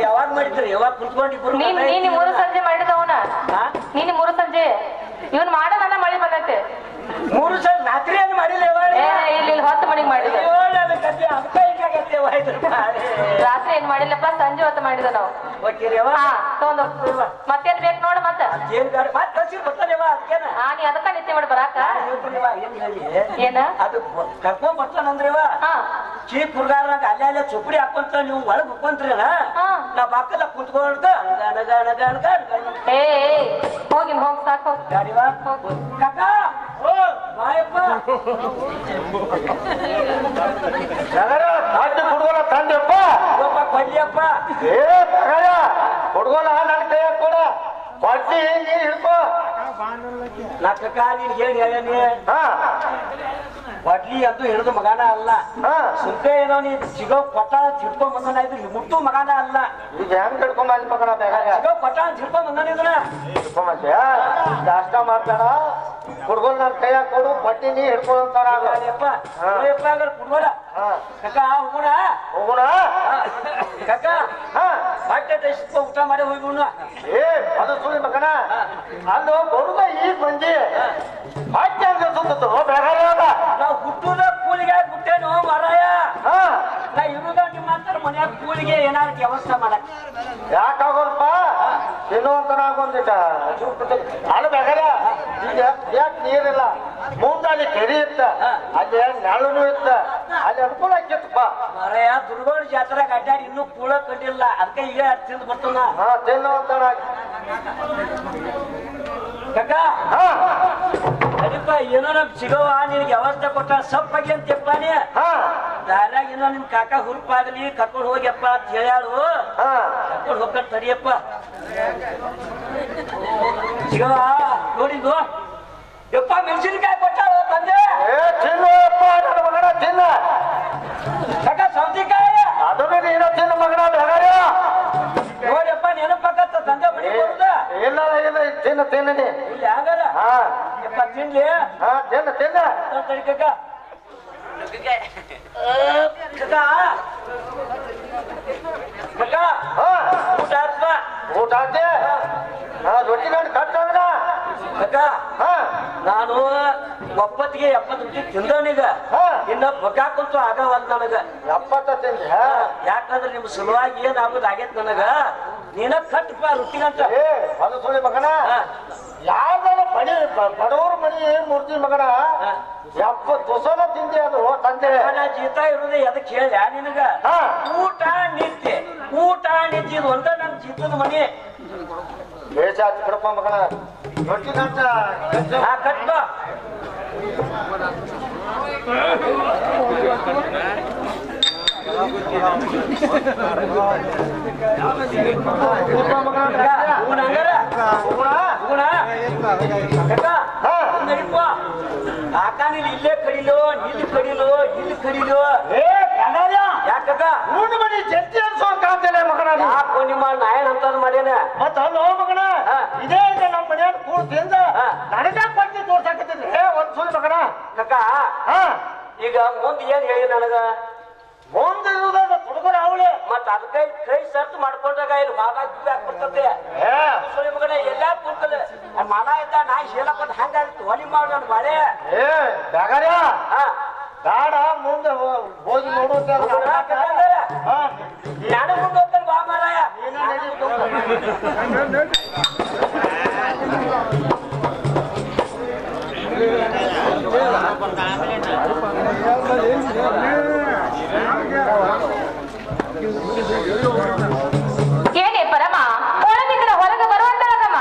ಯಾವಾಗ ಮಾಡಿದ್ರಿ ಯಾವಾಗ ಕುತ್ಕೊಂಡಿಬ್ರು ನೀನ್ 3 ಸಂಜೆ ಮಾಡಿದವನ ನೀನ್ 3 ಸಂಜೆ ಇವನ್ ಮಾಡ ನನ್ನ ಮಳಿ ಬಂದೈತೆ 3 ಸಂಜೆ ರಾತ್ರಿ ಏನು ಮಾಡಿಲ್ಲ ಇಲ್ಲಿ ಹೊತ್ತು ಮಣಿಗ್ ಮಾಡಿದ ರಾತ್ರಿ ಏನ್ ಮಾಡಿಲ್ಲಪ್ಪ ಸಂಜೆ ಹೊತ್ತು ಮಾಡಿದ ನಾವು ತಗೊಂಡ್ ಮತ್ತೇನ್ ಬೇಕು ನೋಡ ಮತ್ತ ನೀ ಅದಕ್ಕ ನಿತ್ಯ ಮಾಡಿ ಬರಾಕ ಏನ ಅದು ಕರ್ಕೊಂಡ್ ಬರ್ತಾನಂದ್ರಿವ ಚೀಪ್ ಹುಡುಗಾರನಾಗ ಅಲ್ಲೇ ಅಲ್ಲೇ ಚುಪ್ಪಡಿ ಹಾಕೊಂತ ನೀವು ಒಳಗ್ ಹುಕ್ಕೊಂತ್ರಿನ ನಾ ಬಾಕಲ್ಲ ಕುತ್ಕೊಂಡ ಏ ಹೋಗಿ ಸಾಕು ಗಾಡಿವಾ ಕಾಕ ಬಾಯಪ್ಪ ಹುಡುಗನ ತಂದೆಪ್ಪ ಕೊಡ್ಲಿಯಪ್ಪ ಏ ಹುಡುಗನ ನನ್ನ ಕೈ ಕೊಡ ಕೊಡ್ಲಿ ನೀ ಹಿಡ್ಕೋ ನಾ ಕಕ್ಕ ನೀನ್ ಹೇಳಿ ಹೇಳನಿ ಕೊಡ್ಲಿ ಅಂತೂ ಹಿಡಿದು ಮಗನ ಅಲ್ಲ ಸುಮ್ಮನೆ ಏನೋ ನೀ ಸಿಗೋ ಕೊಟ್ಟ ಹಿಡ್ಕೊಂಡ್ ಬಂದನ ಇದು ಮುಟ್ಟು ಮಗನ ಅಲ್ಲ ಈಗ ಹೆಂಗ್ ಹಿಡ್ಕೊಂಡ್ ಮಗನ ಸಿಗೋ ಕೊಟ್ಟ ಹಿಡ್ಕೊಂಡ್ ಬಂದನ ಇದನ್ನ ಹಿಡ್ಕೊಂಬಂದ್ಯ ನಾಷ್ಟ ಮಾಡ್ತಾರ ಹುಡುಗನ್ ನನ್ನ ಕೈಯಾಗ ಕೊಡು ಕೊಟ್ಟಿ ನೀ ಹಿಡ್ಕೊಂತಾರ ಕುಡ್ಬೋದ ಕಕ್ಕ ಹೋಗೋಣ ಹೋಗೋಣ ಕಕ್ಕ ಬಟ್ಟೆ ಊಟ ಮಾಡಿ ಹೋಗೋಣ ಏ ಅದು ಸುಳಿ ಮಗನ ಅದು ಬರುದ ಈಗ ಬಂದಿ ಬಾಕಿ ಹಂಗ ಸುತ್ತ ನಾವು ಹುಟ್ಟುದ ಕೂಲಿಗೆ ಬಿಟ್ಟೇನು ಮಾರಾಯ ನಾ ಇರುದ ನಿಮ್ಮ ಹತ್ರ ಮನ್ಯಾಗ ಕೂಲಿಗೆ ಏನಾದ್ರು ವ್ಯವಸ್ಥೆ ಮಾಡಕ್ ಯಾಕಾಗೋಲ್ಪ ತಿನ್ನುವಂತನಾಗೊಂದಿಟ್ಟ ಅಲ್ಲ ಬೇಗಾರ ಈಗ ಯಾಕೆ ನೀರಿಲ್ಲ ಮುಂದಲ್ಲಿ ಕೆರೆ ಇತ್ತ ಅಲ್ಲಿ ನೆಳನು ಇತ್ತ ಅಲ್ಲಿ ಅನುಕೂಲ ಆಗಿತ್ತಪ್ಪ ಮಾರಾಯ ದುರ್ಗೋಳ ಜಾತ್ರೆಗೆ ಅಡ್ಡಾಡಿ ಇನ್ನೂ ಕೂಳ ಕಂಡಿಲ್ಲ ಅದಕ್ಕೆ ಈಗ ತಿಂದು ಬರ್ತಾನ ತಿನ್ನುವಂತನಾಗಿ ಕಕ್ಕ ಅಡಿಪ್ಪ ಏನೋ ನಮ್ ಸಿಗವ ನಿನ್ಗೆ ವ್ಯವಸ್ಥೆ ಕೊಟ್ಟ ಸಪ್ಪಾಗಿ ಅಂತ ತೆಪ್ಪಾನಿ ದಾರ್ಯಾಗ ಏನೋ ನಿಮ್ ಕಾಕ ಹುರುಪಾಗಲಿ ಕರ್ಕೊಂಡು ಹೋಗ್ಯಪ್ಪ ಅಂತ ಹೇಳ್ಯಾಳು ಕರ್ಕೊಂಡು ಹೋಗ್ಕೊಂಡು ತಡಿಯಪ್ಪ ಸಿಗವ ನೋಡಿದ್ದು ಯಪ್ಪ ಮೆಣಸಿನಕಾಯಿ ಕೊಟ್ಟಾಳ ತಂದೆ ತಿನ್ನುವಪ್ಪ ನನ್ನ ಮಗನ ತಿನ್ನ ಕಕ್ಕ ಸೌತಿಕಾಯಿ ಅದನ್ನು ನೀನು ತಿನ್ನು ಮಗನ ಬೇಗಾರ ನೋಡಿಯಪ್ಪ ನೆನಪಾಕತ್ತ ತಂದೆ ಬಡಿ ಬರುದ ಇಲ್ಲ ಇಲ್ಲ ತಿನ್ನ ತಿನ್ನನಿ ಇಲ್ಲಿ ಹಂಗಾರ ಯಪ್ಪ ತಿನ್ಲಿ ತಿನ್ನ ತಿನ್ನ ತಡಿ ಕಕ್ಕ ಕಕ್ಕ ಕಕ್ಕ ಊಟ ಆತ್ಮ ಊಟ ಆಯ್ತೆ ರೊಟ್ಟಿ ಗಂಟು ಕಟ್ಟೋಣ ಕಕ್ಕ ನಾನು ಒಪ್ಪತ್ತಿಗೆ 70 ರೂಪಾಯಿ ತಿಂದವನೀಗ ಇನ್ನ ಬಗ್ಗಾಕಂತೂ ಆಗವಲ್ ನನಗ 70 ತಿಂದ ಯಾಕಂದ್ರೆ ನಿಮ್ ಸಲುವಾಗಿ ಏನಾಗೋದು ಆಗೈತ್ ನನಗ ನೀನ ಕಟ್ಟಪ್ಪ ರೊಟ್ಟಿಗಂತ ಅದು ಸುಳಿ ಮಗನ ಯಾವ್ದಾರ ಬಡವ್ರ ಮನಿ ಮೂರ್ತಿ ಮಗನ 70 ಸಲ ತಿಂದೆ ಅದು ತಂದೆ ಜೀತ ಇರುದೇ ಎದಕ್ ಹೇಳ ನಿನಗ ಊಟ ನಿತ್ಯ ಊಟ ನಿಂತಿದ್ ಒಂದ ನನ್ ಚಿತ್ತದ ಮನೆ ಬೇಷ ಆಯ್ತು ಬಿಡಪ್ಪ ಮಗನ ರೊಟ್ಟಿ ಕಟ್ಟ ಕಾಕಾನಿಲ್ ಇಲ್ಲೇ ಕಡಿಲೋ ಇಲ್ಲಿ ಕಡಿಲೋ ಇಲ್ಲಿ ಕಡಿಲೋ ಯಾಕಕ್ಕ ಊಟ ಮನಿ ಜಲ್ದಿ ಅನ್ಸೋ ಕಾಂತೇನೆ ಮಗನ ಯಾಕೋ ನಿಮ್ಮ ನಾಯನ್ ಅಂತದ್ ಮಾಡ್ಯಾನ ಮತ್ತ ಅಲ್ಲೋ ಮಗನ ಇದೇ ಇದೆ ನಮ್ಮ ಮನೆಯ ಕೂಡ್ ತಿಂದ ನನಗಾಕ್ ಬಂದಿ ತೋರ್ಸಾಕತ್ತಿದ್ರಿ ಒಂದ್ ಸುಳ್ಳು ಮಗನ ಕಕ್ಕ ಈಗ ಮುಂದ್ ಏನ್ ಹೇಳಿ ನನಗ ಮುಂದಿರುವುದ ತುಡುಗರ ಅವಳೆ ಮತ್ತ ಅದಕ್ಕೆ ಕೈ ಸರ್ತ್ ಮಾಡ್ಕೊಂಡಾಗ ಇಲ್ಲಿ ಹಾಕ್ಬಿಡ್ತದೆ ಸುಳಿ ಮಗನ ಎಲ್ಲಾ ಕುಂತದ ಮನ ಇದ್ದ ನಾ ಹೇಳಕೊಂಡ್ ಹಂಗಾಗಿತ್ತು ಹೊಲಿ ಮಾಡ ನನ್ ಬಾಳೆ ಬ್ಯಾಗಾರ್ಯ ಬೇಡ ಮುಂದೆ ಹೋಗಿ ನೋಡುತ್ತೆ ನಾನು ಮುಂದೆ ಹೋಗ್ತಾನೆ ಬಾ ಮಾರಾಯ ಏನೇ ಪರಮ ಒಳಗಿದ್ರೆ ಹೊರಗೆ ಬರುವಂತಾಗಮ್ಮ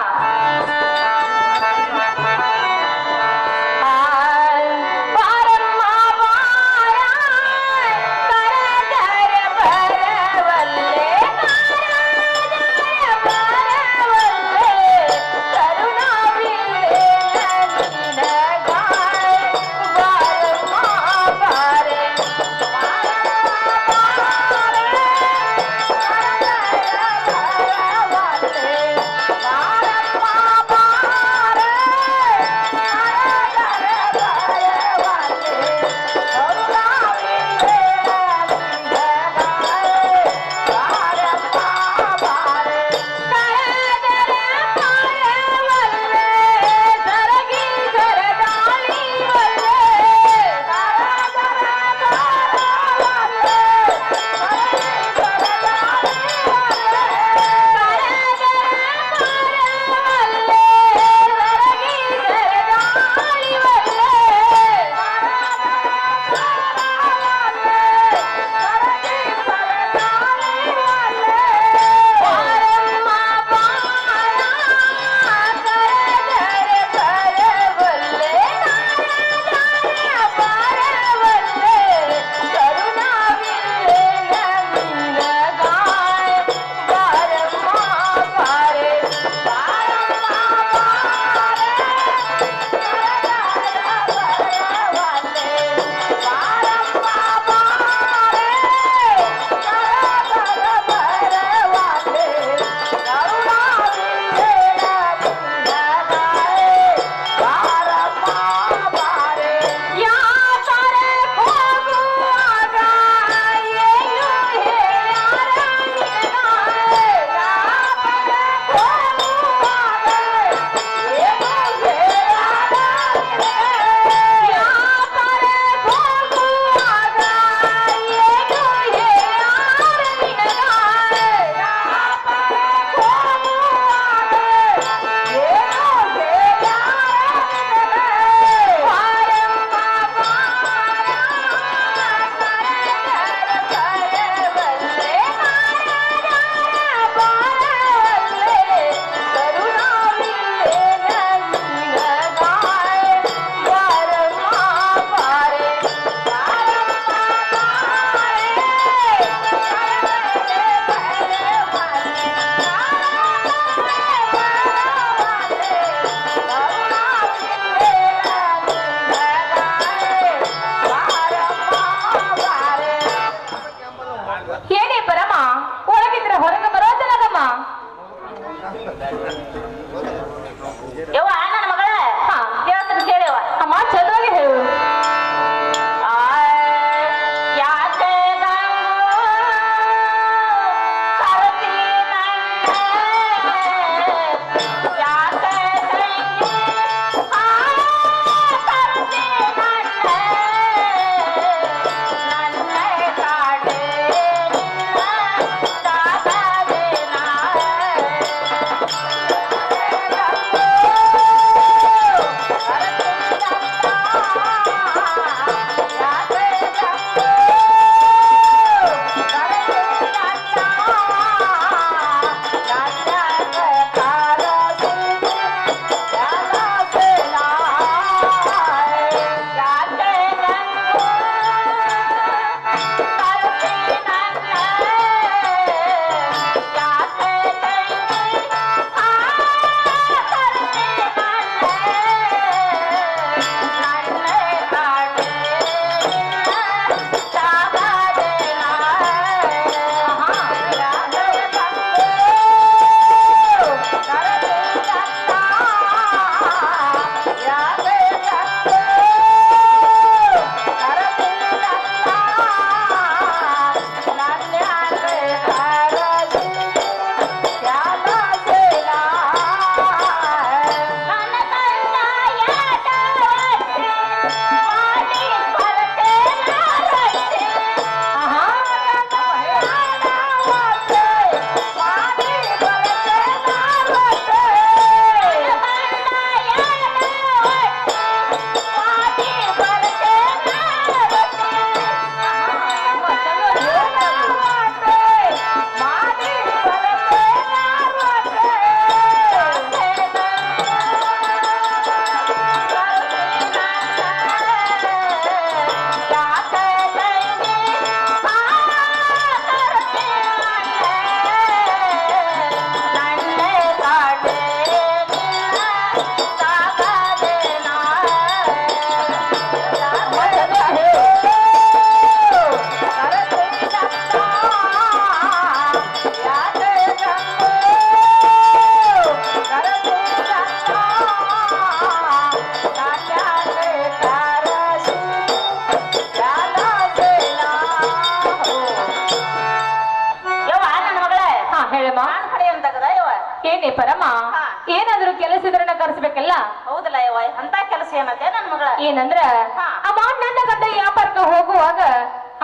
ಏನೇ ಪರಮ ಹಾ. ಏನಾದ್ರೂ ಕೆಲಸ ಇದ್ರನ್ನ ಕರೆಸ್ಬೇಕಲ್ಲ. ಹೌದಲ್ಲ ಯವ್ವ ಅಂತ ಕೆಲಸ ಏನತ್ತೆ ನನ್ ಮಗಳ ಏನಂದ್ರ ಹಾ. ಅಮ್ಮ ನನ್ನ ಗಂಡ ವ್ಯಾಪಾರಕ್ಕೆ ಹೋಗುವಾಗ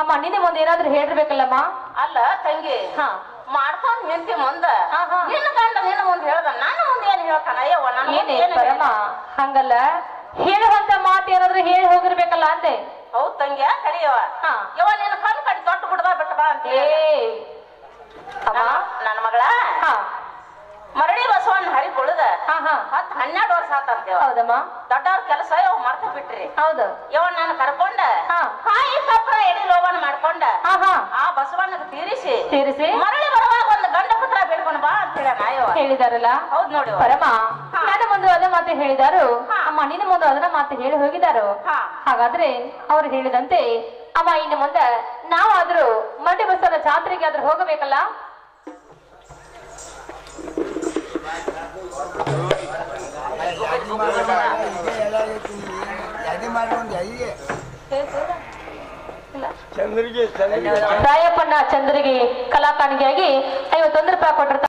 ಅಮ್ಮ ನಿನ್ನೆ ಮುಂದೆ ಏನಾದ್ರೂ ಹೇಳಿರ್ಬೇಕಲ್ಲಮ್ಮ. ಅಲ್ಲ ತಂಗಿ ಹಾ ಮಾಡ್ಕೊಂಡ್ ನಿಂತಿ ಮುಂದ ಹಾ, ಹಾ. ನಿನ್ನ ಗಂಡ ನಿನ್ನ ಮುಂದೆ ಹೇಳ್ದ ನನ್ನ ಮುಂದೆ ಏನ್ ಹೇಳ್ತಾನ ಅಯ್ಯವ್ವ ನನ್ನ ಮುಂದೆ ಏನೇ ಏನ್ ಪರಮ ಹಂಗಲ್ಲ ಹೇಳುವಂತ ಮಾತು ಏನಾದ್ರೂ ಹೇಳಿ ಹೋಗಿರ್ಬೇಕಲ್ಲ ಅಂದೆ. ಹೌದ್ ತಂಗಿ ಕಡಿಯವ ಹಾ. ಯವ್ವ ನಿನ್ನ ಕಣ್ ಕಡಿ ತೊಟ್ಟು ಬಿಡದ ಬಿಟ್ಟ ಬಾ ಅಂತ ಏ ಅಮ್ಮ ನನ್ನ ಮಗಳ ಹಾ ಮರಳಿ ಬಸವಣ್ಣ ಹರಿ ಕುಳಿದ ಹಾ ಹಾ 10-12 ವರ್ಷ ಆತಂತೇವ ಹೌದಮ್ಮ ದೊಡ್ಡವ್ರ ಕೆಲಸ ಇವ್ ಮರ್ತ ಬಿಟ್ರಿ ಹೌದು ಇವ ನಾನು ಕರ್ಕೊಂಡ ಹಾ. ಕಾಯಿ ಕಪ್ರ ಎಡಿ ಲೋಬನ್ ಮಾಡ್ಕೊಂಡ ಹಾ ಹಾ ಆ ಬಸವಣ್ಣಗ ತೀರಿಸಿ ಸೇರಿಸಿ ಮರಳಿ ಬರುವಾಗ ಒಂದು ಗಂಡ ಪುತ್ರ ಬೇಡ್ಕೊಂಡ್ ಬಾ ಅಂತ ಹೇಳ ನಾಯವ ಹೇಳಿದಾರಲ್ಲ. ಹೌದ್ ನೋಡಿ ಪರಮ ಹಾ. ನನ್ನ ಮುಂದೆ ಅದ ಮಾತು ಹೇಳಿದಾರು ಹಾ. ಅಮ್ಮ ನಿನ್ನ ಮುಂದೆ ಅದನ್ನ ಮಾತು ಹೇಳಿ ಹೋಗಿದಾರು. ಹಾ. ಹಾಗಾದ್ರೆ ಅವ್ರು ಹೇಳಿದಂತೆ ಅಮ್ಮ ಇನ್ನು ಮುಂದೆ ನಾವಾದ್ರೂ ಮಂಡಿ ಬಸವನ ಜಾತ್ರೆಗೆ ಆದ್ರೂ ಹೋಗಬೇಕಲ್ಲ. ರಾಯಪ್ಪನ ಚಂದ್ರಿಗೆ ಕಲಾಕಾಣಿಕೆಯಾಗಿ 51 ರೂಪಾಯಿ ಕೊಟ್ಟಿರ್ತಾರೆ.